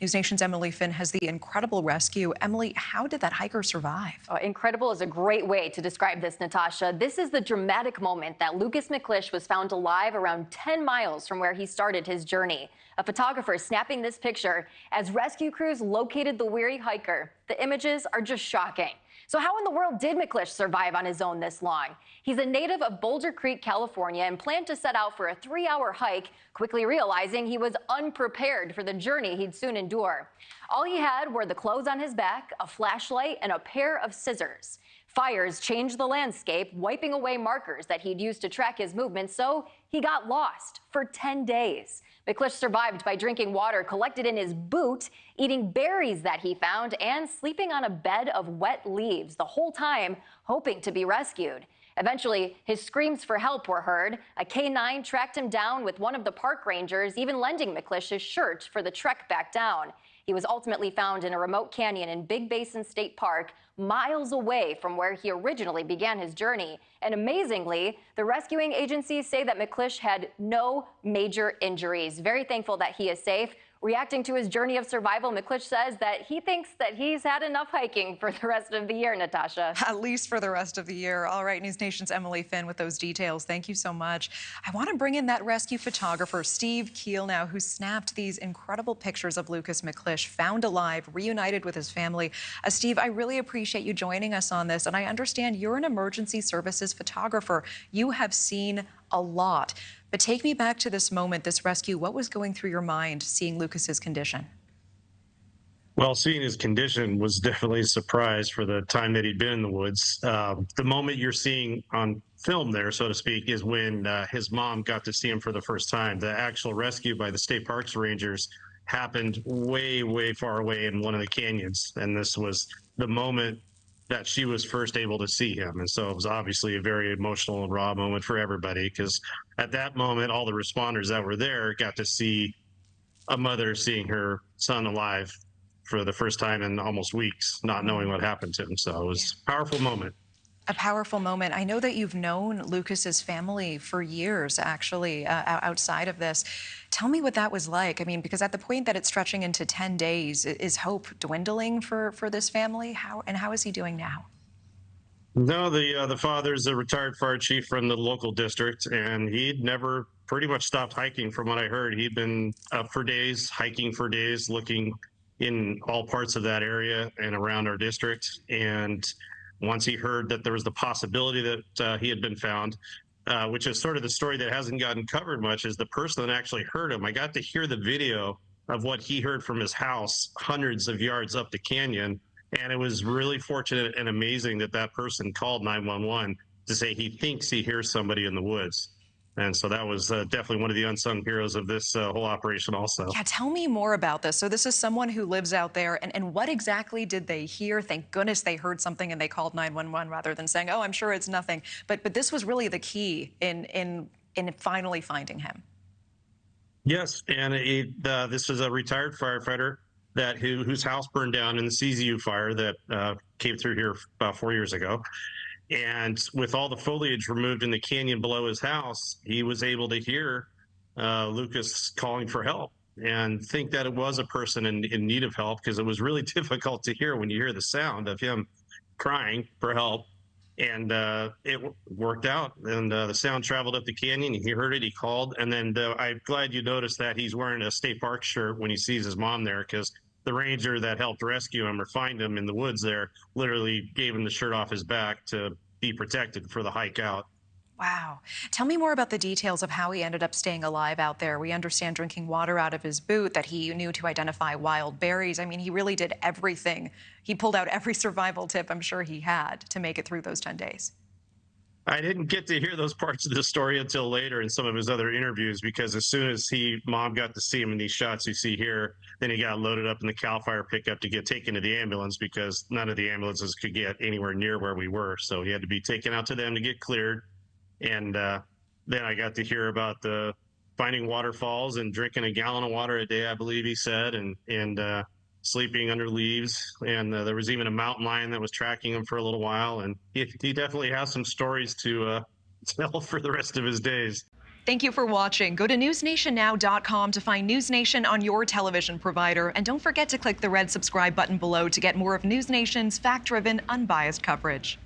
NewsNation's Emily Finn has the incredible rescue. Emily, how did that hiker survive? Incredible is a great way to describe this, Natasha. This is the dramatic moment that Lukas McClish was found alive around 10 miles from where he started his journey. A photographer snapping this picture as rescue crews located the weary hiker. The images are just shocking. So how in the world did McClish survive on his own this long? He's a native of Boulder Creek, California, and planned to set out for a 3-hour hike, quickly realizing he was unprepared for the journey he'd soon endure. All he had were the clothes on his back, a flashlight, and a pair of scissors. Fires changed the landscape, wiping away markers that he'd used to track his movements, so he got lost for 10 days. McClish survived by drinking water collected in his boot, eating berries that he found, and sleeping on a bed of wet leaves, the whole time hoping to be rescued. Eventually, his screams for help were heard. A K-9 tracked him down with one of the park rangers, even lending McClish his shirt for the trek back down. He was ultimately found in a remote canyon in Big Basin State Park, miles away from where he originally began his journey. And amazingly, the rescuing agencies say that McClish had no major injuries. Very thankful that he is safe. Reacting to his journey of survival, McClish says that he thinks that he's had enough hiking for the rest of the year, Natasha. At least for the rest of the year. All right, News Nation's Emily Finn with those details. Thank you so much. I want to bring in that rescue photographer, Steve Keel, now, who snapped these incredible pictures of Lukas McClish, found alive, reunited with his family. Steve, I really appreciate you joining us on this, and I understand you're an emergency services photographer. You have seen a lot. But take me back to this moment, this rescue. What was going through your mind seeing Lukas's condition? Well, seeing his condition was definitely a surprise for the time that he'd been in the woods. The moment you're seeing on film there, so to speak, is when his mom got to see him for the first time. The actual rescue by the state parks rangers happened way, way far away in one of the canyons. And this was the moment that she was first able to see him. And so it was obviously a very emotional and raw moment for everybody, because at that moment, all the responders that were there got to see a mother seeing her son alive for the first time in almost weeks, not knowing what happened to him. So it was a powerful moment. A powerful moment. I know that you've known Lukas's family for years, actually, outside of this. Tell me what that was like. I mean, because at the point that it's stretching into 10 days, is hope dwindling for this family? How is he doing now? No, the father's a retired fire chief from the local district, and he'd never pretty much stopped hiking from what I heard. He'd been up for days, hiking for days, looking in all parts of that area and around our district. And once he heard that there was the possibility that he had been found, which is sort of the story that hasn't gotten covered much, is the person that actually heard him. I got to hear the video of what he heard from his house hundreds of yards up the canyon. And it was really fortunate and amazing that that person called 911 to say he thinks he hears somebody in the woods. And so that was definitely one of the unsung heroes of this whole operation also. Yeah, tell me more about this. So this is someone who lives out there, and what exactly did they hear? Thank goodness they heard something and they called 911 rather than saying, oh, I'm sure it's nothing. But this was really the key in finally finding him. Yes, and this is a retired firefighter whose house burned down in the CZU fire that came through here about 4 years ago. And with all the foliage removed in the canyon below his house, he was able to hear Lukas calling for help and think that it was a person in need of help, because it was really difficult to hear when you hear the sound of him crying for help. And it worked out, and the sound traveled up the canyon. He heard it, he called, and then I'm glad you noticed that he's wearing a state park shirt when he sees his mom there, because the ranger that helped rescue him or find him in the woods there literally gave him the shirt off his back to be protected for the hike out. Wow. Tell me more about the details of how he ended up staying alive out there. We understand drinking water out of his boot, that he knew to identify wild berries. I mean, he really did everything. He pulled out every survival tip I'm sure he had to make it through those 10 days. I didn't get to hear those parts of the story until later in some of his other interviews, because as soon as mom got to see him in these shots you see here, then he got loaded up in the CAL FIRE pickup to get taken to the ambulance, because none of the ambulances could get anywhere near where we were. So he had to be taken out to them to get cleared. And then I got to hear about the finding waterfalls and drinking a gallon of water a day, I believe he said, and sleeping under leaves. And there was even a mountain lion that was tracking him for a little while. And he definitely has some stories to tell for the rest of his days. Thank you for watching. Go to newsnationnow.com to find News Nation on your television provider. And don't forget to click the red subscribe button below to get more of News Nation's fact-driven, unbiased coverage.